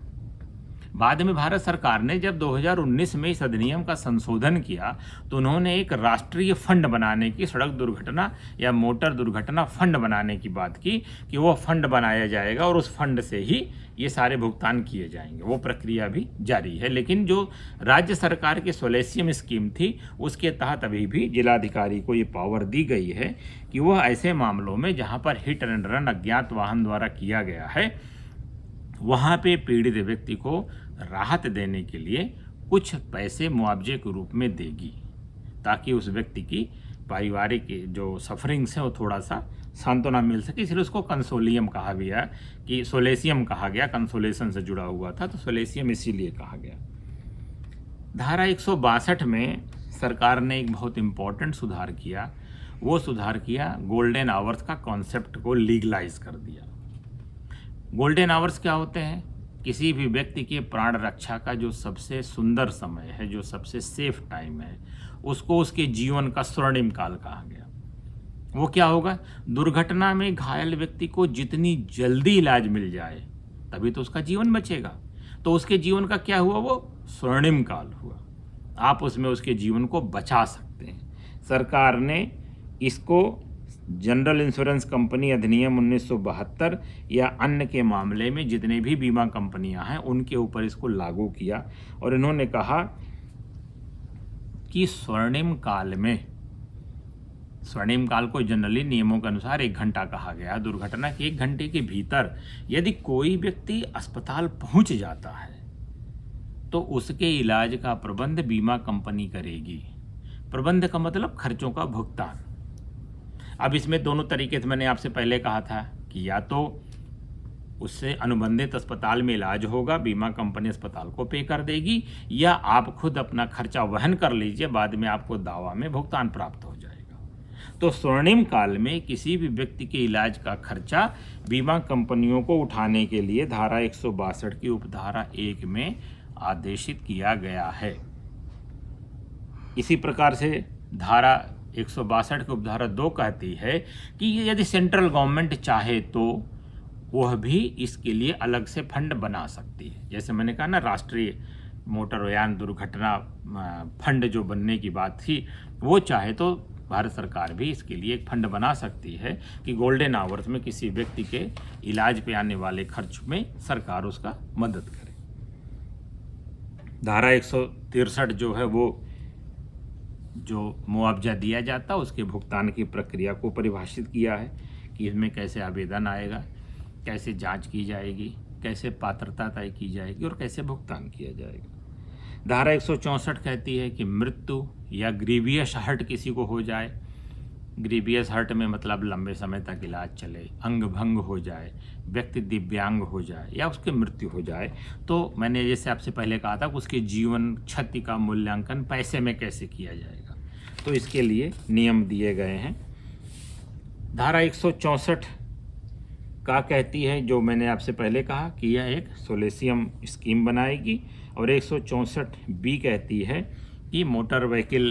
बाद में भारत सरकार ने जब 2019 में इस अधिनियम का संशोधन किया तो उन्होंने एक राष्ट्रीय फंड बनाने की, सड़क दुर्घटना या मोटर दुर्घटना फंड बनाने की बात की कि वो फंड बनाया जाएगा और उस फंड से ही ये सारे भुगतान किए जाएंगे। वो प्रक्रिया भी जारी है, लेकिन जो राज्य सरकार की सोलेसियम स्कीम थी उसके तहत अभी भी जिलाधिकारी को ये पावर दी गई है कि वह ऐसे मामलों में जहाँ पर हिट एंड रन अज्ञात वाहन द्वारा किया गया है वहाँ पे पीड़ित व्यक्ति को राहत देने के लिए कुछ पैसे मुआवजे के रूप में देगी, ताकि उस व्यक्ति की पारिवारिक जो सफरिंग्स हैं वो थोड़ा सा सांत्वना मिल सके। इसलिए उसको कंसोलियम कहा गया, कि सोलेसियम कहा गया, कंसोलेशन से जुड़ा हुआ था तो सोलेसियम इसीलिए कहा गया। धारा 162 में सरकार ने एक बहुत इम्पोर्टेंट सुधार किया। वो सुधार किया गोल्डन आवर्स का कॉन्सेप्ट को लीगलाइज कर दिया। गोल्डन आवर्स क्या होते हैं? किसी भी व्यक्ति के प्राण रक्षा का जो सबसे सुंदर समय है, जो सबसे सेफ टाइम है, उसको उसके जीवन का स्वर्णिम काल कहा गया। वो क्या होगा? दुर्घटना में घायल व्यक्ति को जितनी जल्दी इलाज मिल जाए तभी तो उसका जीवन बचेगा। तो उसके जीवन का क्या हुआ? वो स्वर्णिम काल हुआ। आप उसमें उसके जीवन को बचा सकते हैं। सरकार ने इसको जनरल इंश्योरेंस कंपनी अधिनियम 1972 या अन्य के मामले में जितने भी बीमा कंपनियां हैं उनके ऊपर इसको लागू किया और इन्होंने कहा कि स्वर्णिम काल में, स्वर्णिम काल को जनरली नियमों के अनुसार 1 घंटा कहा गया। दुर्घटना के 1 घंटे के भीतर यदि कोई व्यक्ति अस्पताल पहुंच जाता है तो उसके इलाज का प्रबंध बीमा कंपनी करेगी। प्रबंध का मतलब खर्चों का भुगतान। अब इसमें दोनों तरीके से मैंने आपसे पहले कहा था कि या तो उससे अनुबंधित अस्पताल में इलाज होगा, बीमा कंपनी अस्पताल को पे कर देगी, या आप खुद अपना खर्चा वहन कर लीजिए, बाद में आपको दावा में भुगतान प्राप्त हो जाएगा। तो स्वर्णिम काल में किसी भी व्यक्ति के इलाज का खर्चा बीमा कंपनियों को उठाने के लिए धारा 162 की उपधारा 1 में आदेशित किया गया है। इसी प्रकार से धारा 162 की उपधारा 2 कहती है कि यदि सेंट्रल गवर्नमेंट चाहे तो वह भी इसके लिए अलग से फंड बना सकती है। जैसे मैंने कहा ना, राष्ट्रीय मोटरयान दुर्घटना फंड जो बनने की बात थी, वो चाहे तो भारत सरकार भी इसके लिए एक फंड बना सकती है कि गोल्डन आवर्स में किसी व्यक्ति के इलाज पे आने वाले खर्च में सरकार उसका मदद करे। धारा 163 जो है वो जो मुआवजा दिया जाता है उसके भुगतान की प्रक्रिया को परिभाषित किया है कि इसमें कैसे आवेदन आएगा, कैसे जांच की जाएगी, कैसे पात्रता तय की जाएगी और कैसे भुगतान किया जाएगा। धारा 164 कहती है कि मृत्यु या ग्रीवियस हर्ट किसी को हो जाए, ग्रीवियस हर्ट में मतलब लंबे समय तक इलाज चले, अंग भंग हो जाए, व्यक्ति दिव्यांग हो जाए या उसकी मृत्यु हो जाए, तो मैंने जैसे आपसे पहले कहा था कि उसके जीवन क्षति का मूल्यांकन पैसे में कैसे किया जाएगा, तो इसके लिए नियम दिए गए हैं। धारा 164 का कहती है, जो मैंने आपसे पहले कहा कि यह एक सोलेसियम स्कीम बनाएगी, और 164B कहती है कि मोटर व्हीकल,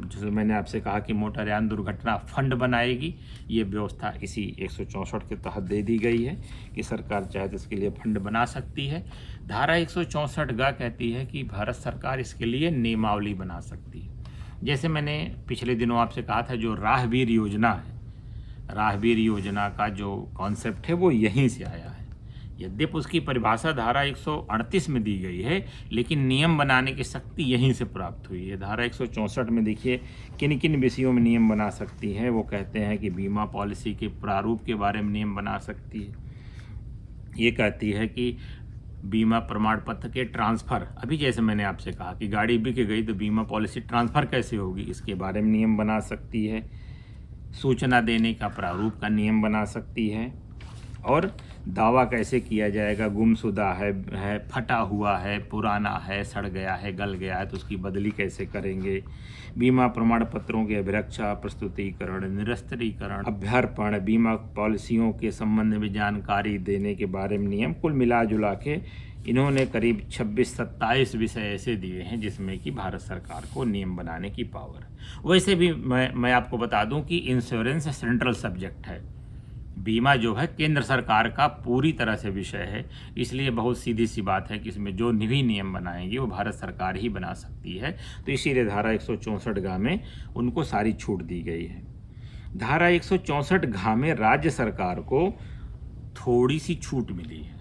जैसे मैंने आपसे कहा कि मोटरयान दुर्घटना फंड बनाएगी। ये व्यवस्था इसी 164 के तहत दे दी गई है कि सरकार चाहे तो इसके लिए फंड बना सकती है। धारा 164 कहती है कि भारत सरकार इसके लिए नियमावली बना सकती है। जैसे मैंने पिछले दिनों आपसे कहा था, जो राहवीर योजना है, राहवीर योजना का जो कॉन्सेप्ट है वो यहीं से आया है। यद्यपि उसकी परिभाषा धारा 138 में दी गई है, लेकिन नियम बनाने की शक्ति यहीं से प्राप्त हुई है। धारा 164 में देखिए किन किन विषयों में नियम बना सकती है। वो कहते हैं कि बीमा पॉलिसी के प्रारूप के बारे में नियम बना सकती है। ये कहती है कि बीमा प्रमाण पत्र के ट्रांसफ़र, अभी जैसे मैंने आपसे कहा कि गाड़ी बिक गई तो बीमा पॉलिसी ट्रांसफ़र कैसे होगी, इसके बारे में नियम बना सकती है। सूचना देने का प्रारूप का नियम बना सकती है। और दावा कैसे किया जाएगा, गुमशुदा है, फटा हुआ है, पुराना है, सड़ गया है, गल गया है तो उसकी बदली कैसे करेंगे, बीमा प्रमाण पत्रों की अभिरक्षा, प्रस्तुतिकरण, निरस्तीकरण, अभ्यर्पण, बीमा पॉलिसियों के संबंध में जानकारी देने के बारे में नियम, कुल मिला जुला के इन्होंने करीब 26-27 विषय ऐसे दिए हैं जिसमें कि भारत सरकार को नियम बनाने की पावर है। वैसे भी मैं आपको बता दूं कि इंश्योरेंस सेंट्रल सब्जेक्ट है, बीमा जो है केंद्र सरकार का पूरी तरह से विषय है, इसलिए बहुत सीधी सी बात है कि इसमें जो भी नियम बनाएंगी वो भारत सरकार ही बना सकती है। तो इसीलिए धारा 164 में उनको सारी छूट दी गई है। धारा 164 में राज्य सरकार को थोड़ी सी छूट मिली है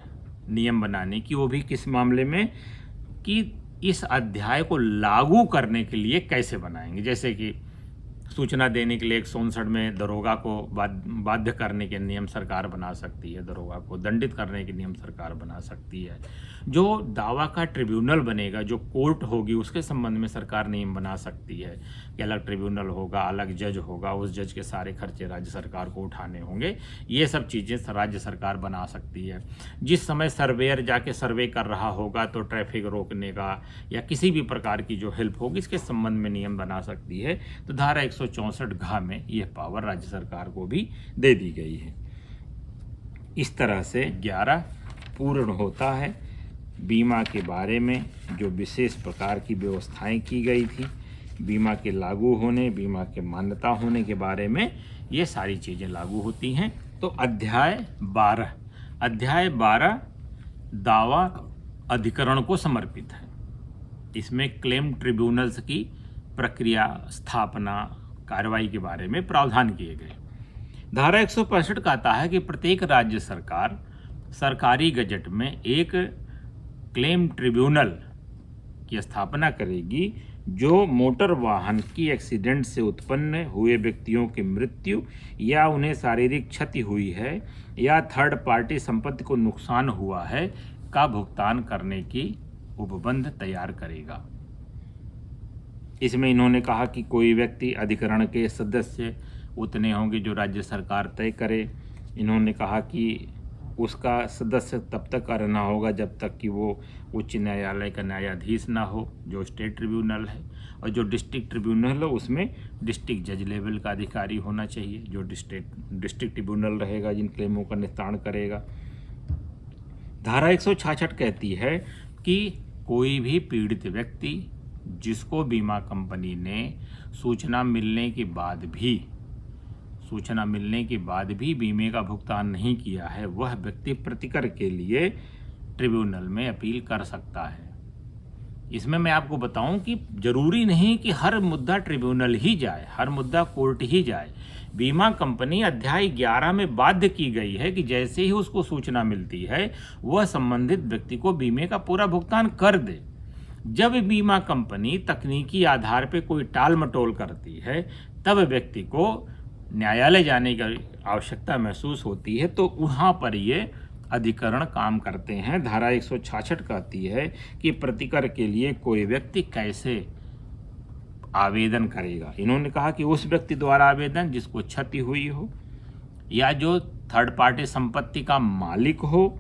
नियम बनाने की, वो भी किस मामले में कि इस अध्याय को लागू करने के लिए कैसे बनाएंगे। जैसे कि सूचना देने के लिए 159 में दरोगा को बाध्य करने के नियम सरकार बना सकती है, दरोगा को दंडित करने के नियम सरकार बना सकती है। जो दावा का ट्रिब्यूनल बनेगा, जो कोर्ट होगी, उसके संबंध में सरकार नियम बना सकती है कि अलग ट्रिब्यूनल होगा, अलग जज होगा, उस जज के सारे खर्चे राज्य सरकार को उठाने होंगे। ये सब चीज़ें राज्य सरकार बना सकती है। जिस समय सर्वेयर जाके सर्वे कर रहा होगा तो ट्रैफिक रोकने का या किसी भी प्रकार की जो हेल्प होगी इसके संबंध में नियम बना सकती है। तो धारा 164 में यह पावर राज्य सरकार को भी दे दी गई है। इस तरह से 11 पूर्ण होता है। बीमा के बारे में जो विशेष प्रकार की व्यवस्थाएं की गई थी, बीमा के लागू होने, बीमा के मान्यता होने के बारे में ये सारी चीज़ें लागू होती हैं। तो अध्याय 12 दावा अधिकरण को समर्पित है। इसमें क्लेम ट्रिब्यूनल्स की प्रक्रिया, स्थापना, कार्रवाई के बारे में प्रावधान किए गए। धारा 165 कहता है कि प्रत्येक राज्य सरकार सरकारी गजट में एक क्लेम ट्रिब्यूनल की स्थापना करेगी जो मोटर वाहन की एक्सीडेंट से उत्पन्न हुए व्यक्तियों की मृत्यु या उन्हें शारीरिक क्षति हुई है या थर्ड पार्टी संपत्ति को नुकसान हुआ है का भुगतान करने की उपबंध तैयार करेगा। इसमें इन्होंने कहा कि कोई व्यक्ति अधिकरण के सदस्य उतने होंगे जो राज्य सरकार तय करे। इन्होंने कहा कि उसका सदस्य तब तक रहना होगा जब तक कि वो उच्च न्यायालय का न्यायाधीश ना हो, जो स्टेट ट्रिब्यूनल है, और जो डिस्ट्रिक्ट ट्रिब्यूनल है उसमें डिस्ट्रिक्ट जज लेवल का अधिकारी होना चाहिए जो डिस्ट्रिक्ट ट्रिब्यूनल रहेगा, जिन क्लेमों का निस्तारण करेगा। धारा 166 कहती है कि कोई भी पीड़ित व्यक्ति जिसको बीमा कंपनी ने सूचना मिलने के बाद भी बीमे का भुगतान नहीं किया है, वह व्यक्ति प्रतिकर के लिए ट्रिब्यूनल में अपील कर सकता है। इसमें मैं आपको बताऊं कि जरूरी नहीं कि हर मुद्दा ट्रिब्यूनल ही जाए, हर मुद्दा कोर्ट ही जाए। बीमा कंपनी अध्याय 11 में बाध्य की गई है कि जैसे ही उसको सूचना मिलती है वह संबंधित व्यक्ति को बीमे का पूरा भुगतान कर दे। जब बीमा कंपनी तकनीकी आधार पर कोई टाल मटोल करती है तब व्यक्ति को न्यायालय जाने की आवश्यकता महसूस होती है, तो वहाँ पर ये अधिकरण काम करते हैं। धारा 166 कहती है कि प्रतिकर के लिए कोई व्यक्ति कैसे आवेदन करेगा। इन्होंने कहा कि उस व्यक्ति द्वारा आवेदन जिसको क्षति हुई हो, या जो थर्ड पार्टी संपत्ति का मालिक हो,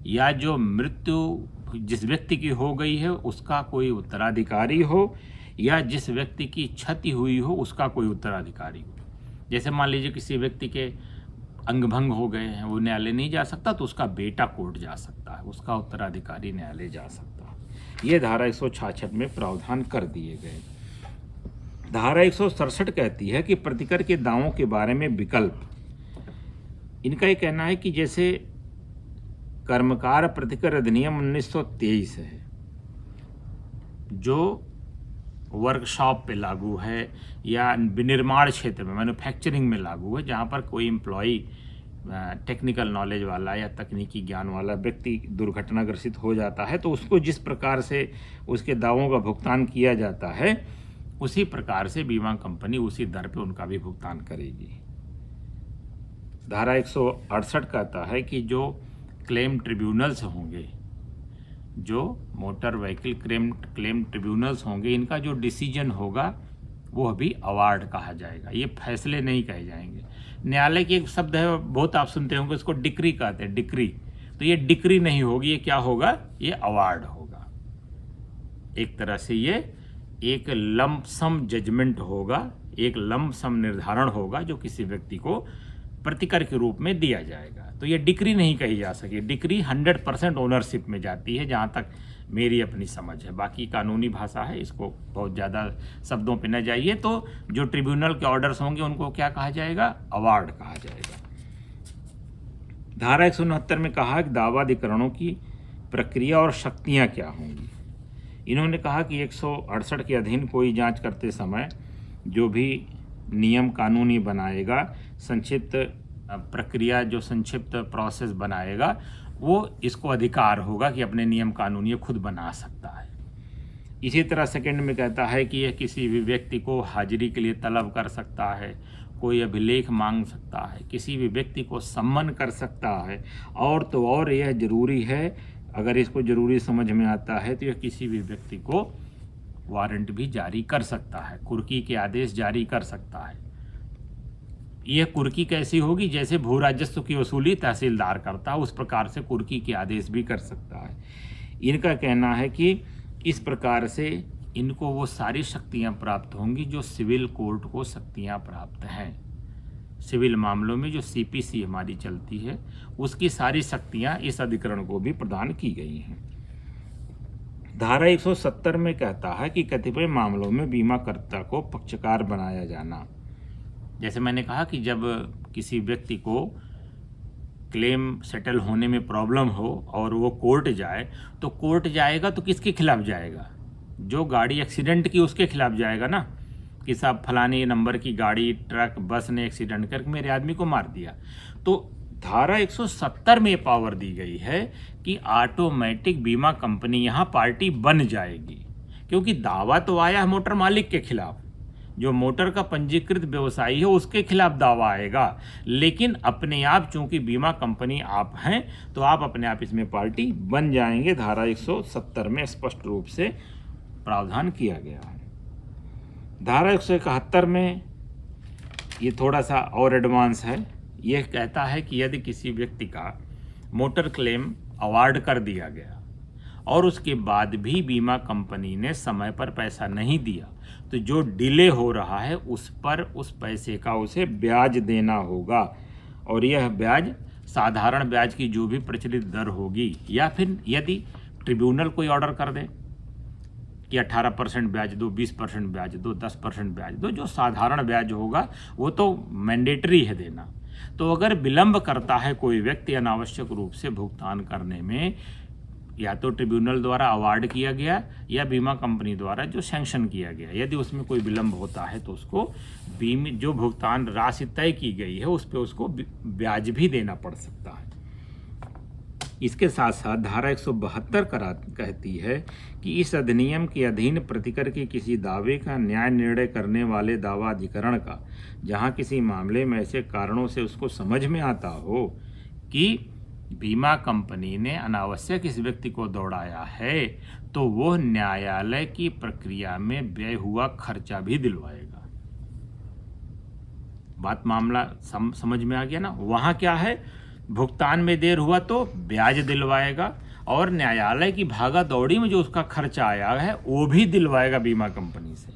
या जो मृत्यु जिस व्यक्ति की हो गई है उसका कोई उत्तराधिकारी हो, या जिस व्यक्ति की क्षति हुई हो उसका कोई उत्तराधिकारी हो। जैसे मान लीजिए किसी व्यक्ति के अंग भंग हो गए हैं, वो न्यायालय नहीं जा सकता तो उसका बेटा कोर्ट जा सकता है, उसका उत्तराधिकारी न्यायालय जा सकता है। ये धारा 166 में प्रावधान कर दिए गए। धारा 167 कहती है कि प्रतिकर के दावों के बारे में विकल्प। इनका ये कहना है कि जैसे कर्मकार प्रतिकर अधिनियम 1923 है जो वर्कशॉप पे लागू है या विनिर्माण क्षेत्र में, मैन्युफैक्चरिंग में लागू है, जहाँ पर कोई एम्प्लॉई टेक्निकल नॉलेज वाला या तकनीकी ज्ञान वाला व्यक्ति दुर्घटनाग्रसित हो जाता है तो उसको जिस प्रकार से उसके दावों का भुगतान किया जाता है उसी प्रकार से बीमा कंपनी उसी दर पे उनका भी भुगतान करेगी। धारा 168 कहता है कि जो क्लेम ट्रिब्यूनल्स होंगे, जो मोटर व्हीकल क्लेम ट्रिब्यूनल्स होंगे, इनका जो डिसीजन होगा वो भी अवार्ड कहा जाएगा, ये फैसले नहीं कहे जाएंगे। न्यायालय की एक शब्द है बहुत आप सुनते होंगे, उसको डिक्री कहते हैं। डिक्री तो ये डिक्री नहीं होगी, ये क्या होगा, ये अवार्ड होगा। एक तरह से ये एक लंप सम जजमेंट होगा, एक लंप सम निर्धारण होगा जो किसी व्यक्ति को प्रतिकर के रूप में दिया जाएगा। तो ये डिक्री नहीं कही जा सके। डिक्री 100% ओनरशिप में जाती है, जहाँ तक मेरी अपनी समझ है। बाकी कानूनी भाषा है, इसको बहुत ज़्यादा शब्दों पे न जाइए। तो जो ट्रिब्यूनल के ऑर्डर्स होंगे उनको क्या कहा जाएगा, अवार्ड कहा जाएगा। धारा 169 में कहा कि दावाधिकरणों की प्रक्रिया और शक्तियाँ क्या होंगी। इन्होंने कहा कि 168 के अधीन कोई जांच करते समय जो भी नियम कानूनी बनाएगा, संक्षिप्त प्रक्रिया, जो संक्षिप्त प्रोसेस बनाएगा, वो इसको अधिकार होगा कि अपने नियम कानून ये खुद बना सकता है। इसी तरह सेकंड में कहता है कि यह किसी भी व्यक्ति को हाजिरी के लिए तलब कर सकता है, कोई अभिलेख मांग सकता है, किसी भी व्यक्ति को सम्मन कर सकता है, और तो और यह जरूरी है, अगर इसको जरूरी समझ में आता है तो यह किसी भी व्यक्ति को वारंट भी जारी कर सकता है, कुर्की के आदेश जारी कर सकता है। यह कुर्की कैसी होगी, जैसे भू राजस्व की वसूली तहसीलदार करता है उस प्रकार से कुर्की के आदेश भी कर सकता है। इनका कहना है कि इस प्रकार से इनको वो सारी शक्तियां प्राप्त होंगी जो सिविल कोर्ट को शक्तियां प्राप्त हैं। सिविल मामलों में जो सीपीसी हमारी चलती है उसकी सारी शक्तियां इस अधिकरण को भी प्रदान की गई हैं। धारा 170 में कहता है कि कतिपय मामलों में बीमाकर्ता को पक्षकार बनाया जाना। जैसे मैंने कहा कि जब किसी व्यक्ति को क्लेम सेटल होने में प्रॉब्लम हो और वो कोर्ट जाए, तो कोर्ट जाएगा तो किसके खिलाफ जाएगा, जो गाड़ी एक्सीडेंट की उसके खिलाफ जाएगा ना, कि साहब फलाने नंबर की गाड़ी, ट्रक, बस ने एक्सीडेंट करके मेरे आदमी को मार दिया। तो धारा 170 में पावर दी गई है कि ऑटोमेटिक बीमा कंपनी यहाँ पार्टी बन जाएगी, क्योंकि दावा तो आया है मोटर मालिक के खिलाफ, जो मोटर का पंजीकृत व्यवसायी है उसके खिलाफ दावा आएगा, लेकिन अपने आप चूंकि बीमा कंपनी आप हैं तो आप अपने आप इसमें पार्टी बन जाएंगे। धारा 170 में स्पष्ट रूप से प्रावधान किया गया है। धारा 171 में ये थोड़ा सा और एडवांस है। यह कहता है कि यदि किसी व्यक्ति का मोटर क्लेम अवार्ड कर दिया गया और उसके बाद भी बीमा कंपनी ने समय पर पैसा नहीं दिया, तो जो डिले हो रहा है उस पर उस पैसे का उसे ब्याज देना होगा, और यह ब्याज साधारण ब्याज की जो भी प्रचलित दर होगी, या फिर यदि ट्रिब्यूनल कोई ऑर्डर कर दे कि 18% ब्याज दो, 20% ब्याज दो, 10% ब्याज दो, जो साधारण ब्याज होगा वो तो मैंडेटरी है देना। तो अगर विलंब करता है कोई व्यक्ति अनावश्यक रूप से भुगतान करने में, या तो ट्रिब्यूनल द्वारा अवार्ड किया गया या बीमा कंपनी द्वारा जो सैंक्शन किया गया, यदि उसमें कोई विलंब होता है तो उसको बीमे जो भुगतान राशि तय की गई है उस पर उसको ब्याज भी देना पड़ सकता है। इसके साथ साथ धारा 172 कहती है कि इस अधिनियम के अधीन प्रतिकर के किसी दावे का न्याय निर्णय करने वाले दावा अधिकरण का, जहां किसी मामले में ऐसे कारणों से उसको समझ में आता हो कि बीमा कंपनी ने अनावश्यक इस व्यक्ति को दौड़ाया है, तो वो न्यायालय की प्रक्रिया में व्यय हुआ खर्चा भी दिलवाएगा। बात मामला समझ में आ गया ना। वहाँ क्या है, भुगतान में देर हुआ तो ब्याज दिलवाएगा, और न्यायालय की भागा दौड़ी में जो उसका खर्चा आया है वो भी दिलवाएगा बीमा कंपनी से।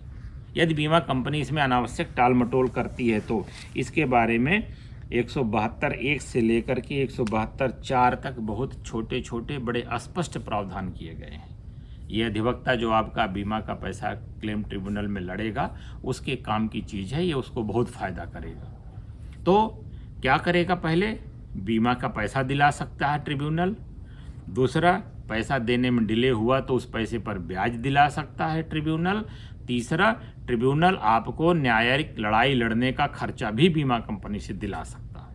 यदि बीमा कंपनी इसमें अनावश्यक टाल मटोल करती है तो इसके बारे में 172(1) से लेकर के 172(4) तक बहुत छोटे छोटे बड़े अस्पष्ट प्रावधान किए गए हैं। ये अधिवक्ता जो आपका बीमा का पैसा क्लेम ट्रिब्यूनल में लड़ेगा उसके काम की चीज़ है, ये उसको बहुत फ़ायदा करेगा। तो क्या करेगा, पहले बीमा का पैसा दिला सकता है ट्रिब्यूनल, दूसरा पैसा देने में डिले हुआ तो उस पैसे पर ब्याज दिला सकता है ट्रिब्यूनल, तीसरा ट्रिब्यूनल आपको न्यायिक लड़ाई लड़ने का खर्चा भी बीमा कंपनी से दिला सकता है।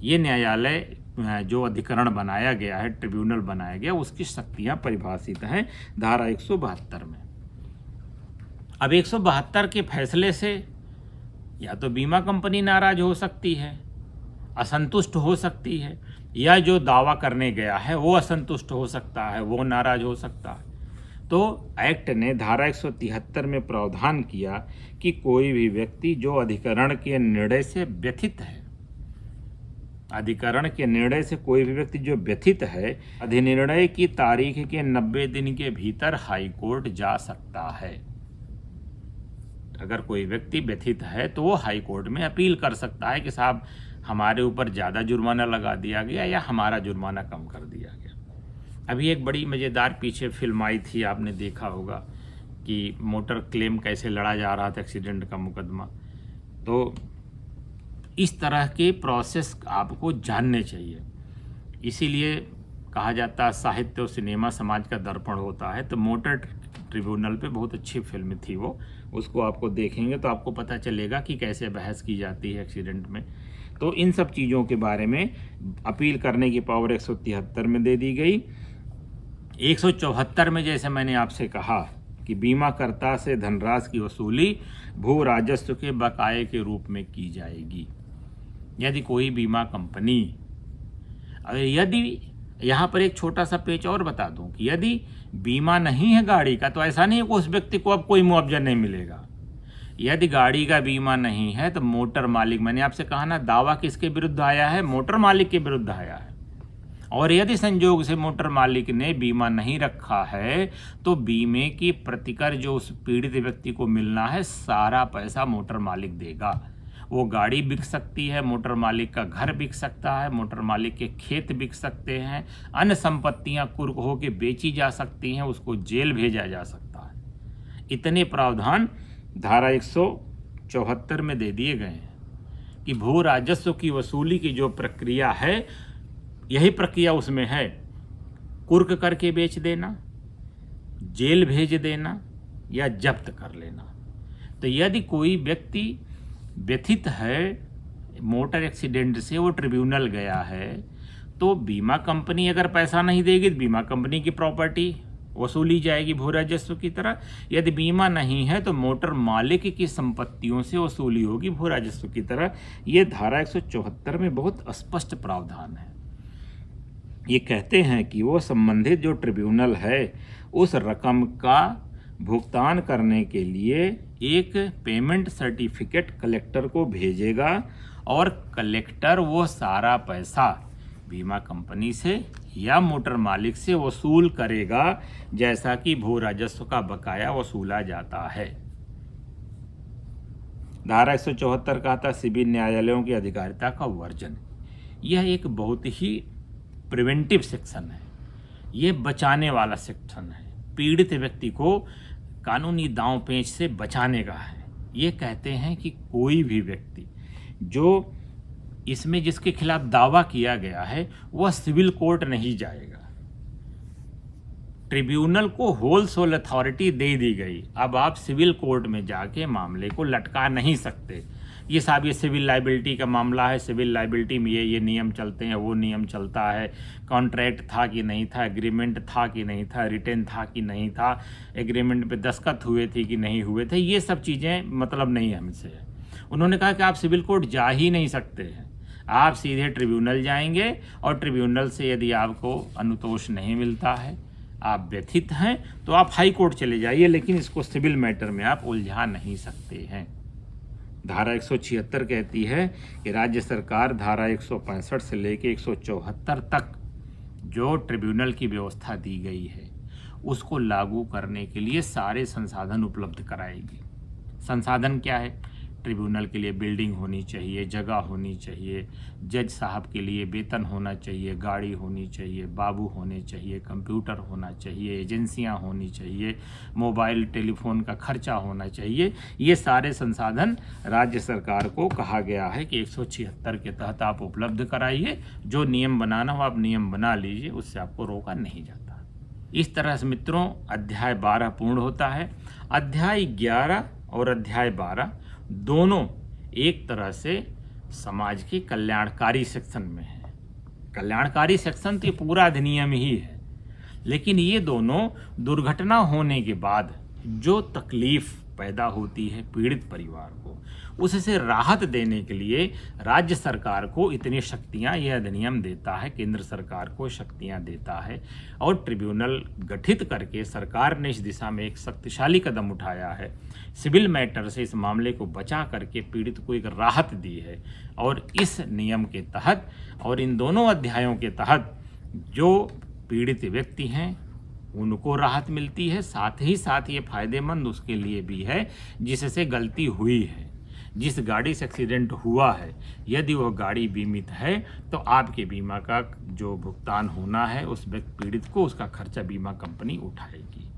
ये न्यायालय जो अधिकरण बनाया गया है, ट्रिब्यूनल बनाया गया, उसकी शक्तियां परिभाषित हैं धारा 172 में। अब 172 के फैसले से या तो बीमा कंपनी नाराज हो सकती है, असंतुष्ट हो सकती है, या जो दावा करने गया है वो असंतुष्ट हो सकता है, वो नाराज हो सकता है। तो एक्ट ने धारा 173 में प्रावधान किया कि कोई भी व्यक्ति जो अधिकरण के निर्णय से व्यथित है, अधिकरण के निर्णय से कोई भी व्यक्ति जो व्यथित है, अधिनिर्णय की तारीख के 90 दिन के भीतर हाईकोर्ट जा सकता है। अगर कोई व्यक्ति व्यथित है तो वो हाईकोर्ट में अपील कर सकता है कि साहब हमारे ऊपर ज़्यादा जुर्माना लगा दिया गया या हमारा जुर्माना कम कर दिया गया। अभी एक बड़ी मज़ेदार पीछे फिल्म आई थी, आपने देखा होगा कि मोटर क्लेम कैसे लड़ा जा रहा था, एक्सीडेंट का मुकदमा। तो इस तरह के प्रोसेस आपको जानने चाहिए। इसीलिए कहा जाता है साहित्य और सिनेमा समाज का दर्पण होता है। तो मोटर ट्रिब्यूनल पे बहुत अच्छी फिल्म थी वो, उसको आपको देखेंगे तो आपको पता चलेगा कि कैसे बहस की जाती है एक्सीडेंट में। तो इन सब चीज़ों के बारे में अपील करने की पावर 173 में दे दी गई। 174 में जैसे मैंने आपसे कहा कि बीमाकर्ता से धनराशि की वसूली भू राजस्व के बकाये के रूप में की जाएगी। यदि कोई बीमा कंपनी, यदि यहाँ पर एक छोटा सा पेच और बता दूं कि यदि बीमा नहीं है गाड़ी का, तो ऐसा नहीं है कि उस व्यक्ति को अब कोई मुआवजा नहीं मिलेगा। यदि गाड़ी का बीमा नहीं है तो मोटर मालिक, मैंने आपसे कहा ना, दावा किसके विरुद्ध आया है? मोटर मालिक के विरुद्ध आया है। और यदि संजोग से मोटर मालिक ने बीमा नहीं रखा है तो बीमे की प्रतिकर जो उस पीड़ित व्यक्ति को मिलना है, सारा पैसा मोटर मालिक देगा। वो गाड़ी बिक सकती है, मोटर मालिक का घर बिक सकता है, मोटर मालिक के खेत बिक सकते हैं, अन्य संपत्तियां कुर्क होकर बेची जा सकती हैं, उसको जेल भेजा जा सकता है। इतने प्रावधान धारा 174 में दे दिए गए हैं कि भू राजस्व की वसूली की जो प्रक्रिया है, यही प्रक्रिया उसमें है। कुर्क करके बेच देना, जेल भेज देना या जब्त कर लेना। तो यदि कोई व्यक्ति व्यथित है मोटर एक्सीडेंट से, वो ट्रिब्यूनल गया है, तो बीमा कंपनी अगर पैसा नहीं देगी तो बीमा कंपनी की प्रॉपर्टी वसूली जाएगी भू राजस्व की तरह। यदि बीमा नहीं है तो मोटर मालिक की संपत्तियों से वसूली होगी भू राजस्व की तरह। ये धारा 174 में बहुत स्पष्ट प्रावधान है। ये कहते हैं कि वो संबंधित जो ट्रिब्यूनल है उस रकम का भुगतान करने के लिए एक पेमेंट सर्टिफिकेट कलेक्टर को भेजेगा और कलेक्टर वो सारा पैसा बीमा कंपनी से या मोटर मालिक से वसूल करेगा, जैसा कि भू राजस्व का बकाया वसूला जाता है। धारा 174 का था सिविल न्यायालयों की अधिकारिता का वर्जन। यह एक बहुत ही प्रिवेंटिव सेक्शन है, ये बचाने वाला सेक्शन है, पीड़ित व्यक्ति को कानूनी दांव पेंच से बचाने का है। ये कहते हैं कि कोई भी व्यक्ति जो इसमें जिसके खिलाफ दावा किया गया है वह सिविल कोर्ट नहीं जाएगा। ट्रिब्यूनल को होल सोल अथॉरिटी दे दी गई। अब आप सिविल कोर्ट में जाके मामले को लटका नहीं सकते। ये साहब ये सिविल लाइबिलिटी का मामला है, सिविल लाइबिलिटी में ये नियम चलते हैं, वो नियम चलता है, कॉन्ट्रैक्ट था कि नहीं था, एग्रीमेंट था कि नहीं था, रिटेन था कि नहीं था, एग्रीमेंट पे दस्तखत हुए थे कि नहीं हुए थे, ये सब चीज़ें मतलब नहीं है हमसे। उन्होंने कहा कि आप सिविल कोर्ट जा ही नहीं सकते हैं, आप सीधे ट्रिब्यूनल जाएंगे और ट्रिब्यूनल से यदि आपको अनुतोष नहीं मिलता है, आप व्यथित हैं, तो आप हाई कोर्ट चले जाइए, लेकिन इसको सिविल मैटर में आप उलझा नहीं सकते हैं। धारा 176 कहती है कि राज्य सरकार धारा 165 से लेके 174 तक जो ट्रिब्यूनल की व्यवस्था दी गई है उसको लागू करने के लिए सारे संसाधन उपलब्ध कराएगी। संसाधन क्या है? ट्रिब्यूनल के लिए बिल्डिंग होनी चाहिए, जगह होनी चाहिए, जज साहब के लिए वेतन होना चाहिए, गाड़ी होनी चाहिए, बाबू होने चाहिए, कंप्यूटर होना चाहिए, एजेंसियां होनी चाहिए, मोबाइल टेलीफोन का खर्चा होना चाहिए। ये सारे संसाधन राज्य सरकार को कहा गया है कि 176 के तहत आप उपलब्ध कराइए। जो नियम बनाना हो आप नियम बना लीजिए, उससे आपको रोका नहीं जाता। इस तरह से मित्रों अध्याय 12 पूर्ण होता है। अध्याय 11 और अध्याय 12 दोनों एक तरह से समाज के कल्याणकारी सेक्शन में है। कल्याणकारी सेक्शन तो पूरा अधिनियम ही है, लेकिन ये दोनों दुर्घटना होने के बाद जो तकलीफ पैदा होती है पीड़ित परिवार को, उससे राहत देने के लिए राज्य सरकार को इतनी शक्तियां यह अधिनियम देता है, केंद्र सरकार को शक्तियां देता है और ट्रिब्यूनल गठित करके सरकार ने इस दिशा में एक शक्तिशाली कदम उठाया है। सिविल मैटर से इस मामले को बचा करके पीड़ित को एक राहत दी है और इस नियम के तहत और इन दोनों अध्यायों के तहत जो पीड़ित व्यक्ति हैं उनको राहत मिलती है, साथ ही साथ ये फायदेमंद उसके लिए भी है जिससे गलती हुई है, जिस गाड़ी से एक्सीडेंट हुआ है, यदि वह गाड़ी बीमित है तो आपके बीमा का जो भुगतान होना है उस व्यक्ति पीड़ित को उसका खर्चा बीमा कंपनी उठाएगी।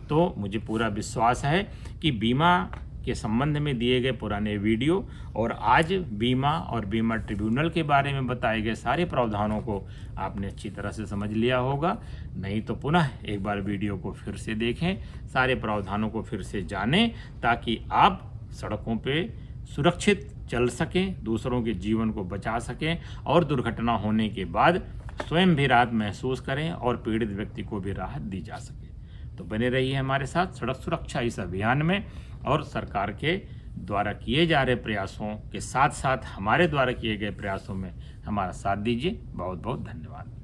तो मुझे पूरा विश्वास है कि बीमा के संबंध में दिए गए पुराने वीडियो और आज बीमा और बीमा ट्रिब्यूनल के बारे में बताए गए सारे प्रावधानों को आपने अच्छी तरह से समझ लिया होगा। नहीं तो पुनः एक बार वीडियो को फिर से देखें, सारे प्रावधानों को फिर से जानें ताकि आप सड़कों पे सुरक्षित चल सकें, दूसरों के जीवन को बचा सकें और दुर्घटना होने के बाद स्वयं भी राहत महसूस करें और पीड़ित व्यक्ति को भी राहत दी जा सके। तो बने रहिए हमारे साथ सड़क सुरक्षा इस अभियान में और सरकार के द्वारा किए जा रहे प्रयासों के साथ साथ हमारे द्वारा किए गए प्रयासों में हमारा साथ दीजिए। बहुत बहुत धन्यवाद।